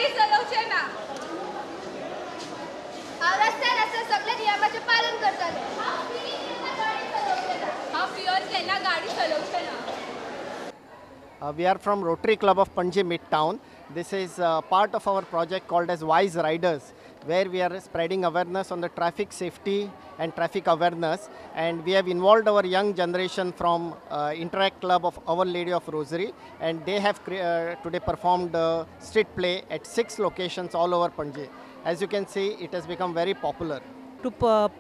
गाडी चलोवचे ना हांव रस्त्यार आसा सगळे नियमाचे पालन करताले हांव पियर केन्ना गाडी चलोवचे ना We are from Rotary Club of Panje Midtown. This is part of our project called as Wise Riders, where we are spreading awareness on the traffic safety and traffic awareness. And we have involved our young generation from Interact Club of Our Lady of Rosary, and they have today performed street play at 6 locations all over Panje. As you can see, it has become very popular. To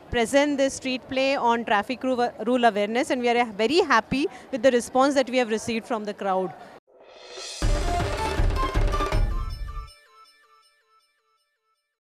present this street play on traffic rule awareness, and we are very happy with the response that we have received from the crowd.